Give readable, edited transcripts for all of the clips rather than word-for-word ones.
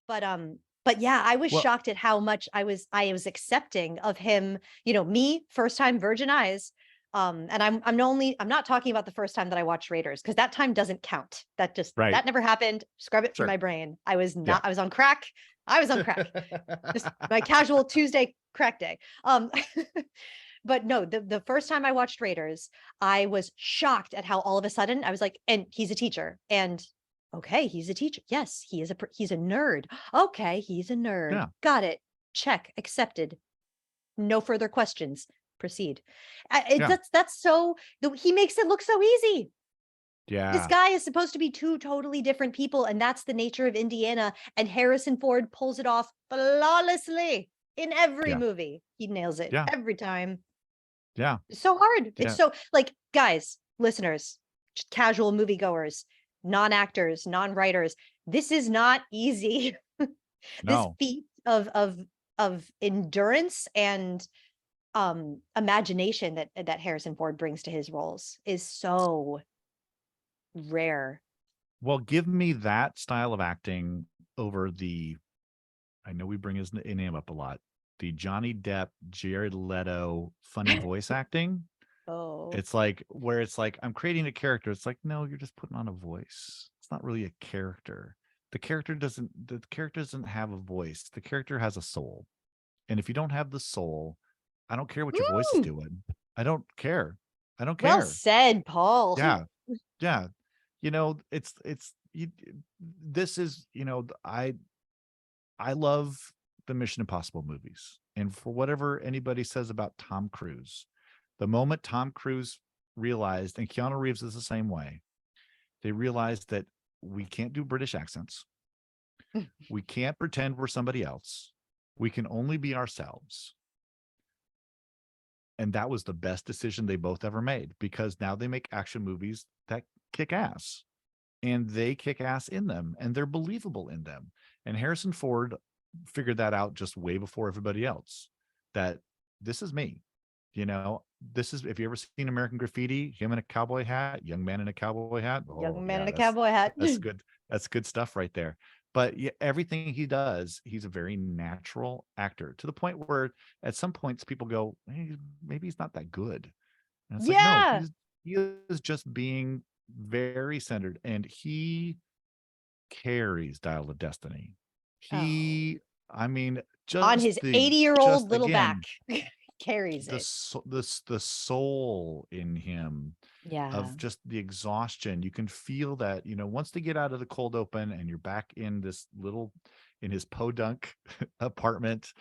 but yeah, I was Well, shocked at how much I was accepting of him, me, first time virgin eyes. And I'm not talking about the first time that I watched Raiders, because that time doesn't count. right. That never happened. Scrub it from Sure. my brain. Yeah. I was on crack. I was on crack. Just my casual Tuesday crack day. But no, the first time I watched Raiders, I was shocked at how all of a sudden I was like, and he's a teacher, and okay, he's a teacher. Yes, he's a nerd. Okay, he's a nerd. Yeah. Got it. Check. Accepted. No further questions. Proceed. Yeah. He makes it look so easy. This Yeah. guy is supposed to be two totally different people, and that's the nature of Indiana. And Harrison Ford pulls it off flawlessly in every Yeah. movie. He nails it Yeah. every time. Yeah. It's so hard. It's Yeah. so, like, guys, listeners, just casual moviegoers, non-actors, non-writers. This is not easy. This No. feat of endurance and imagination that Harrison Ford brings to his roles is so rare. Well, give me that style of acting over I know we bring his name up a lot, the Johnny Depp, Jared Leto funny voice acting. Oh. It's like where it's like I'm creating a character. It's like, no, you're just putting on a voice. It's not really a character. The character doesn't have a voice. The character has a soul. And if you don't have the soul, I don't care what your voice is Woo! doing. I don't care. I don't Well care. said, Paul. Yeah. Yeah. This is, I love the Mission Impossible movies. And for whatever anybody says about Tom Cruise, the moment Tom Cruise realized, and Keanu Reeves is the same way, they realized that we can't do British accents. We can't pretend we're somebody else. We can only be ourselves. And that was the best decision they both ever made, because now they make action movies that kick ass, and they kick ass in them, and they're believable in them. And Harrison Ford figured that out just way before everybody else, that this is me. This is, if you ever seen American Graffiti, him in a cowboy hat, young man in a cowboy hat. Oh Young man yeah, in a cowboy hat. that's good. That's good stuff right there. But yeah, everything he does, he's a very natural actor, to the point where at some points people go, hey, maybe he's not that good. And it's like, no, Yeah. he is just being very centered, and he carries Dial of Destiny. Oh. I mean, On just his 80-year-old little back. again, Carries it. the soul in him, Yeah. of just the exhaustion. You can feel that, once they get out of the cold open and you're back in his podunk apartment,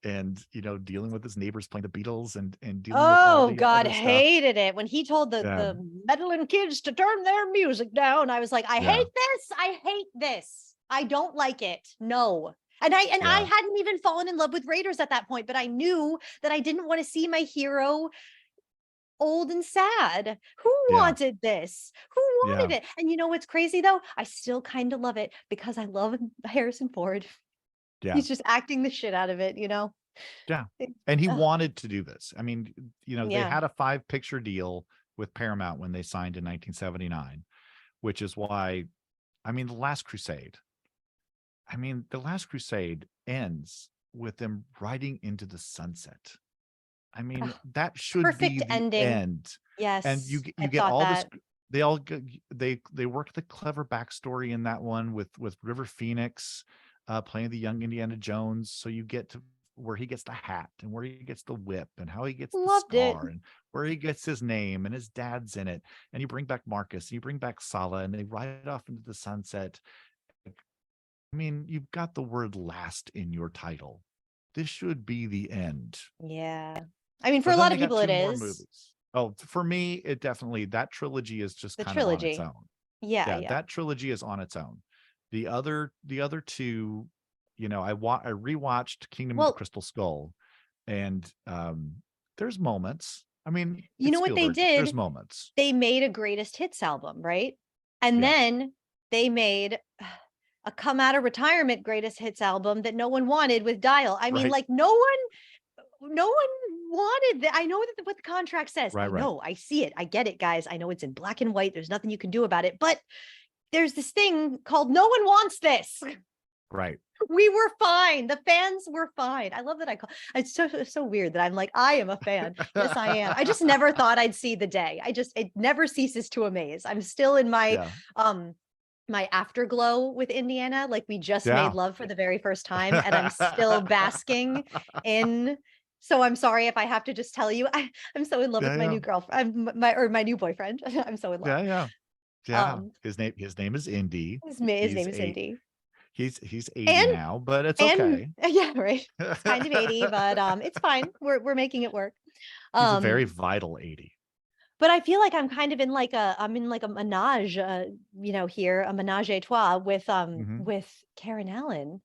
and dealing with his neighbors playing the Beatles, and dealing with all Oh, the God, other stuff. hated it when he told Yeah. the meddling kids to turn their music down. I was like, I Yeah. hate this. I hate this. I don't like it. No. And I Yeah. hadn't even fallen in love with Raiders at that point, but I knew that I didn't want to see my hero old and sad. Who Yeah. wanted this? Who Yeah. wanted it? And you know what's crazy though? I still kind of love it because I love Harrison Ford. Yeah. He's just acting the shit out of it, Yeah. It- And he ugh, wanted to do this. I mean, they yeah. had a 5-picture deal with Paramount when they signed in 1979, which is why, The Last Crusade. The Last Crusade ends with them riding into the sunset. Ugh, That should be perfect the ending. end. And Yes, you I get thought all this. that. They all they work the clever backstory in that one with River Phoenix playing the young Indiana Jones. So you get to where he gets the hat, and where he gets the whip, and how he gets the Loved it. scar, and where he gets his name, and his dad's in it. And you bring back Marcus, and you bring back Sala, and they ride off into the sunset. You've got the word last in your title. This should be the end. Yeah. I mean, for But a then lot they of got people 2 it more is. movies. Oh, for me, it definitely, that trilogy is just The kind of on its trilogy. own. Yeah, Yeah, yeah. that trilogy is on its own. The other two, I rewatched Kingdom of the Well, Crystal Skull, and there's moments. you It's know what they Spielberg. There's did? moments. They made a greatest hits album, right? And Yeah. then they made a come out of retirement greatest hits album that no one wanted with Dial. I mean, Right. like no one wanted that. I know that what the contract says. Right. I Right. know, I see it. I get it, guys. I know it's in black and white. There's nothing you can do about it. But there's this thing called no one wants this. Right. We were fine. The fans were fine. I love that it's so weird that I'm like, I am a fan. Yes, I am. I just never thought I'd see the day. It never ceases to amaze. I'm still in Yeah. my afterglow with Indiana. Like we just made Yeah. love for the very first time and I'm still basking in. So I'm sorry if I have to just tell you, I'm so in love with Yeah, my yeah. new girlfriend, my new boyfriend. I'm so in love. Yeah, yeah. Yeah. Um, His name is Indy. his He's name is eight. Indy. He's 80 And now, but it's and okay. yeah, right. It's kind of 80, but it's fine. We're making it work. He's a very Um, vital 80. but I feel like I'm in like a menage, here, a menage a trois Mhm. with Karen Allen.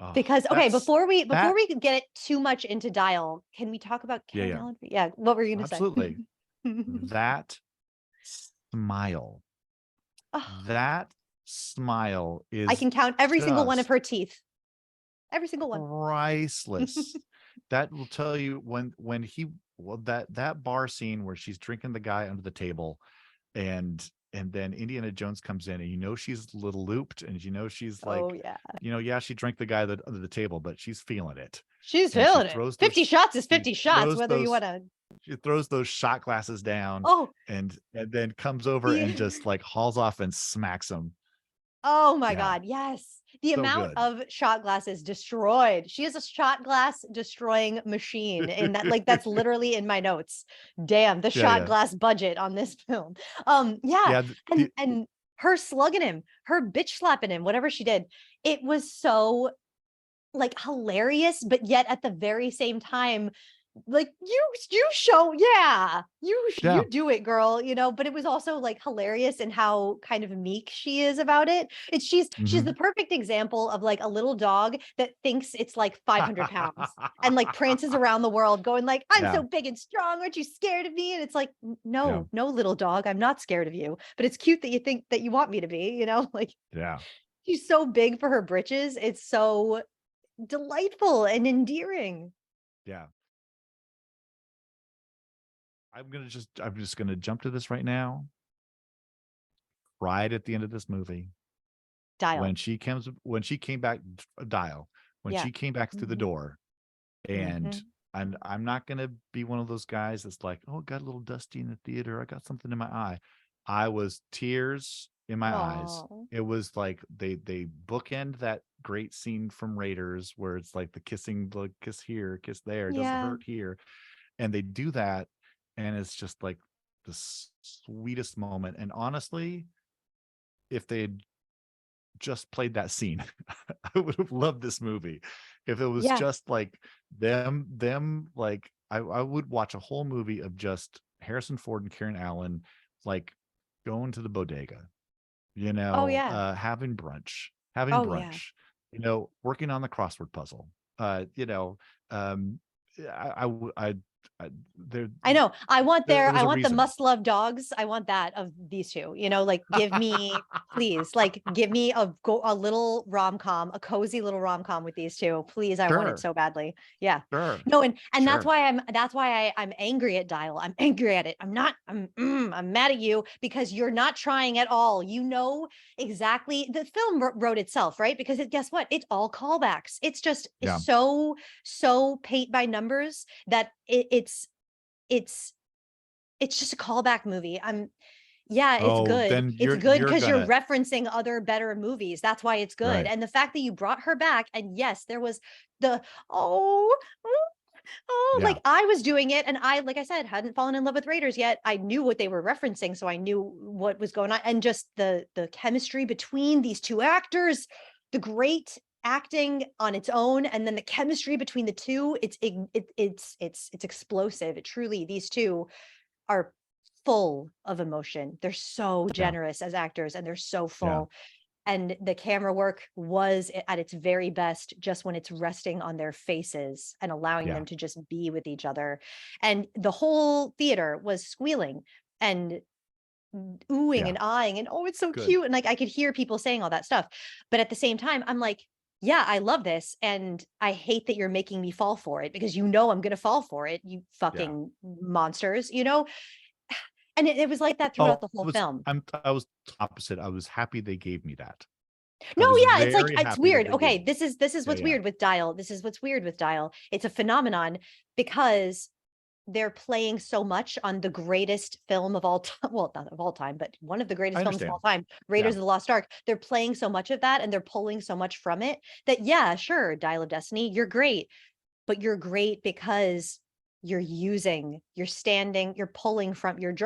Oh, Because okay, that's before that. we get it too much into Dial, can we talk about Yeah, Karen yeah. Allen? Yeah, what were you gonna say? Absolutely. That smile. Oh, That smile I is can count every single one of just her teeth. Every single one. priceless. That will tell you when he well that bar scene where she's drinking the guy under the table and then Indiana Jones comes in and she's a little looped and she's Oh like, yeah. yeah, she drank the guy that under the table, but she's feeling it. She's And feeling it. 50 shots is 50 shots, whether you want to. she throws those shot glasses down Oh, and then comes over and yeah. just like hauls off and smacks him. Oh my Yeah, God. Yes. The so amount good. of shot glasses destroyed. She is a shot glass destroying machine. And that's literally in my notes. Damn, the Yeah, shot yeah. glass budget on this film. Yeah. Yeah, And her slugging him, her bitch slapping him, whatever she did. It was so like hilarious, but yet at the very same time, like you show, yeah, you yeah. do it, girl, but it was also like hilarious in how kind of meek she is about it. She's the Mhm. perfect example of like a little dog that thinks it's like 500 pounds and like prances around the world going like, I'm Yeah, so big and strong, aren't you scared of me? And it's like, yeah, no, no, little dog, I'm not scared of you, but it's cute that you think that you want me to be, like yeah, she's so big for her britches. It's so delightful and endearing. yeah. I'm just gonna jump to this right now. Right at the end of this movie, Dial. when she came back, Dial, when Yeah. she came back through the Mhm. door, and Mhm. I'm not gonna be one of those guys that's like, oh, it got a little dusty in the theater. I got something in my eye. I was tears in my eyes. Oh, It was like they bookend that great scene from Raiders where it's like the kissing, like kiss here, kiss there, it doesn't yeah. hurt here. And they do that, and it's just like the sweetest moment. And honestly, if they had just played that scene, I would have loved this movie. If it was Yeah. just like them like I would watch a whole movie of just Harrison Ford and Karen Allen like going to the bodega, Oh, yeah. having Oh, yeah. brunch, working on the crossword puzzle. You know, um I there I know. there was I a want the reason. must love dogs. I want that of these two, like give me, please, like give me a little rom-com, a cozy little rom-com with these two. Please. I want it Sure, so badly. Yeah. sure, No, and sure. that's why I'm angry at Dial. I'm angry at it. I'm mad at you because you're not trying at all. Exactly. The film wrote itself, right? Because guess what? It's all callbacks. It's Yeah. so paint by numbers that it's it's just a callback movie. Yeah, it's Oh, good. then It's you're good you're because you're gonna referencing other better movies. That's why it's good. right. And the fact that you brought her back, and yes, there was the oh, oh, oh, Yeah. like I was doing it, and like I said, hadn't fallen in love with Raiders yet. I knew what they were referencing, so I knew what was going on, and just the chemistry between these two actors, the great acting on its own, and then the chemistry between the two. It's explosive. It truly, these two are full of emotion. They're so Yeah. generous as actors and they're so Yeah. full. And the camera work was at its very best just when it's resting on their faces and allowing Yeah. them to just be with each other. And the whole theater was squealing and oohing Yeah. and eyeing and oh, it's so Good. cute. And like I could hear people saying all that stuff. But at the same time, I'm like, yeah, I love this. And I hate that you're making me fall for it because I'm gonna fall for it, you Yeah. fucking monsters. And it was like that throughout Oh, the whole film. I was opposite. I was happy they gave me that. I No, was yeah, it's like very it's happy that weird. they Okay, did. this is Yeah, what's yeah. weird with Dial. This is what's weird with Dial. It's a phenomenon because they're playing so much on the greatest film of all time. Well, not of all time, but one of the I greatest films of understand. all time, Yeah. Raiders of the Lost Ark. They're playing so much of that and they're pulling so much from it that, yeah, sure, Dial of Destiny, you're great, but you're great because you're standing, you're pulling from you're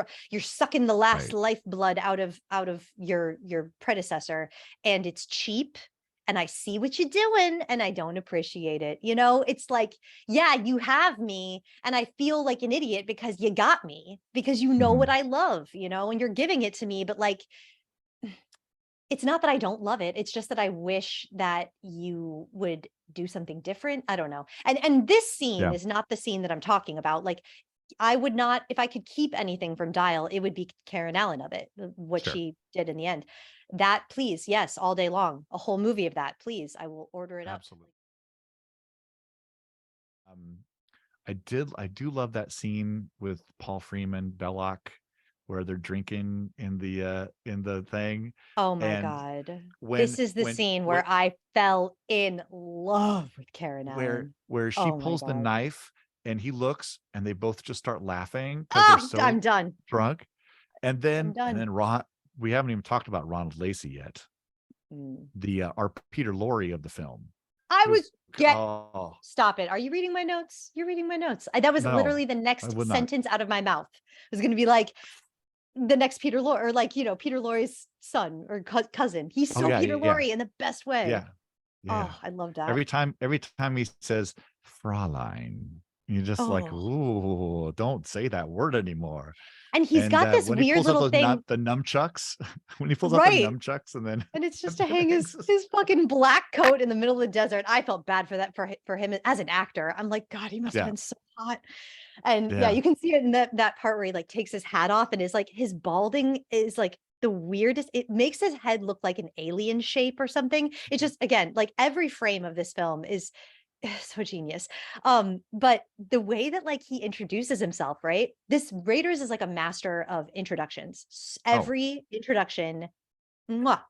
sucking the last Right. lifeblood out of your predecessor, and it's cheap, and I see what you're doing and I don't appreciate it. It's like, yeah, you have me and I feel like an idiot because you got me, because you know what Mhm. I love, and you're giving it to me, but like, it's not that I don't love it. It's just that I wish that you would do something different. I don't know. And this scene Yeah. is not the scene that I'm talking about. Like, I would not, if I could keep anything from Dial, it would be Karen Allen of it, what Sure. she did in the end. That, please, yes, all day long, a whole movie of that, please. I will order it up. Absolutely. Um, I do love that scene with Paul Freeman, Belloc, where they're drinking in the thing. Oh my And God. when This is the when scene what where I fell in love with Karen Allen. where she Oh my pulls the God. knife and he looks and they both just start laughing because they're Oh, so I'm done. drunk. And I'm done. then Ron, we haven't even talked about Ronald Lacey yet. Mm. The our Peter Lorre of the film. I Who was get oh Stop it. Are you reading my notes? You're reading my notes. That was no, literally the I next would not. sentence out of my mouth. It was going to be like the next Peter Lorre, or like, Peter Lorre's son or cousin. He's Oh so yeah, Peter yeah, Lorre in the best way. yeah, yeah. Oh, I love that. Every time he says Fraulein, you're just like, Oh, ooh, don't say that word anymore. and he's And got this when he weird pulls out little those thing, the nunchucks, when he pulls out the right? nunchucks, and then And it's just to hang his everything's his fucking black coat in the middle of the desert. I felt bad for that, for him as an actor. I'm like, God, he must have yeah, been so hot. And yeah, yeah. you can see it in that part where he like takes his hat off and is like, his balding is like the weirdest. It makes his head look like an alien shape or something. It's just, again, like every frame of this film is so genius. But the way that like he introduces himself, right? This Raiders is like a master of introductions. Oh, Every introduction, mwah,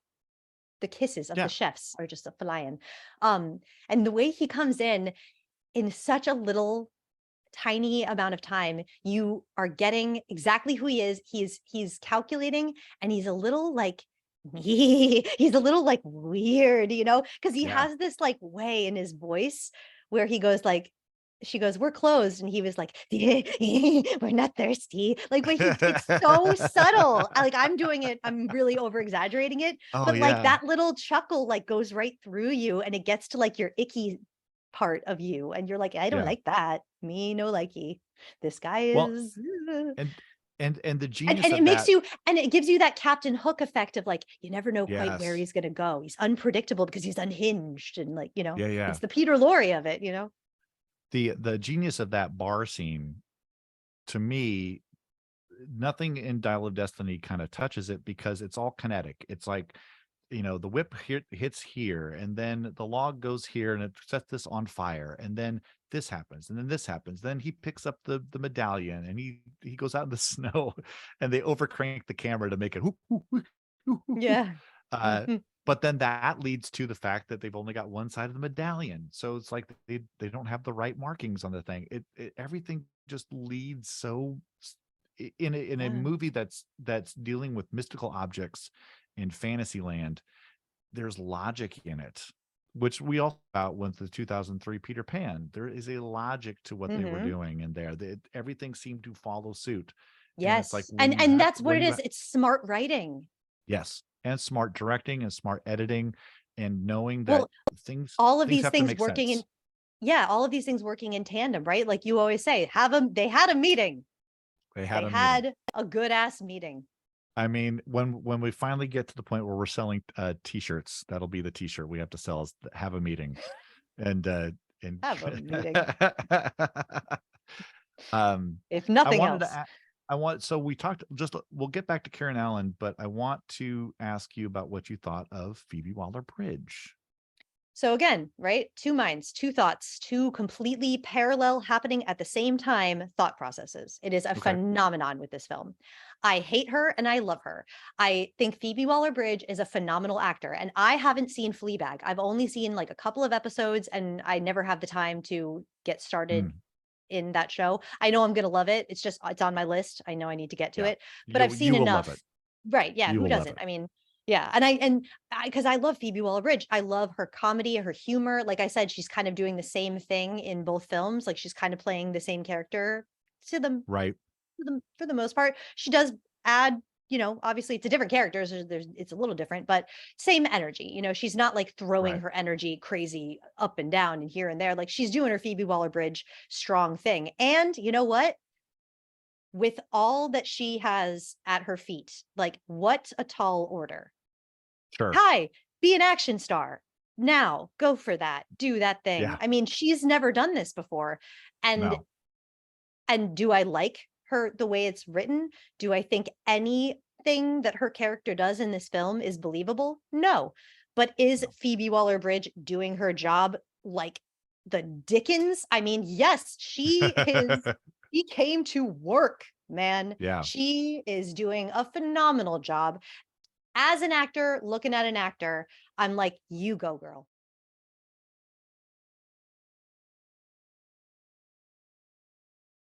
the kisses of the yeah. chefs are just a flying. And the way he comes in such a little tiny amount of time, you are getting exactly who he is. He's calculating, and he's a little like he's a little like weird, because he Yeah. has this like way in his voice where he goes like, she goes, "We're closed," and he was like, "We're not thirsty." Like, but it's so subtle. I'm doing it. I'm really over exaggerating it, Oh but like yeah. that little chuckle like goes right through you, and it gets to like your icky part of you, and you're like, I don't Yeah. like that. Me no likey. This guy Well, is and and the and genius it of makes that, you, and it gives you that Captain Hook effect of like, you never know quite where yes. he's gonna go. He's unpredictable because he's unhinged, and like, Yeah, it's yeah. the Peter Lorre of it. The genius of that bar scene, to me, nothing in Dial of Destiny kind of touches it because it's all kinetic. It's like, the whip hits here, and then the log goes here, and it sets this on fire, and then this happens, and then this happens. Then he picks up the medallion, and he goes out in the snow, and they overcrank the camera to make it. Whoop, whoop, whoop, whoop, whoop, whoop. Yeah. Uh, Mhm. but then that leads to the fact that they've only got one side of the medallion, so it's like they don't have the right markings on the thing. Everything just leads so in a Yeah. movie that's dealing with mystical objects in fantasy land. There's logic in it, which we all about with the 2003 Peter Pan. There is a logic to what they were Mhm. doing in there. Everything seemed to follow suit, and it's like Yes. And that's what when it you is. It's smart writing. yes, and smart directing and smart editing, and knowing that Well, all of things these have to things make working in sense. yeah, all of these things working in tandem, right? Like you always say, they had a meeting. They had They a meeting. had a good ass meeting. I mean, when we finally get to the point where we're selling t-shirts, that'll be the t-shirt we have to sell is have a meeting. And and Have a meeting. um If I nothing wanted to else. so we talked just we'll get back to Karen Allen, but I want to ask you about what you thought of Phoebe Waller Bridge. So again, right? Two minds, two thoughts, two completely parallel happening at the same time thought processes. It is a Okay. phenomenon with this film. I hate her and I love her. I think Phoebe Waller Bridge is a phenomenal actor, and I haven't seen Fleabag. I've only seen like a couple of episodes, and I never have the time to get started Mm, in that show. I know I'm going to love it. It's just, it's on my list. I know I need to get to yeah. it, but I've seen You will love it. enough. Right. Yeah. You Who will love doesn't? it. I mean, yeah. And because I love Phoebe Waller Bridge. I love her comedy, her humor. Like I said, she's kind of doing the same thing in both films. Like she's kind of playing the same character to them Right. for the most part. She does add, obviously it's a different character, so it's a little different, but same energy. She's not like throwing Right. her energy crazy up and down and here and there. Like she's doing her Phoebe Waller-Bridge strong thing. And you know what? With all that she has at her feet, like what a tall order. Sure. Hi, be an action star. Now, go for that. Do that thing. Yeah. I mean, she's never done this before. And No. And do I like her the way it's written? Do I think anything that her character does in this film is believable? No. But is No. Phoebe Waller-Bridge doing her job like the Dickens? I mean, yes, she came to work, man. Yeah. She is doing a phenomenal job. As an actor, looking at an actor, I'm like, you go, girl.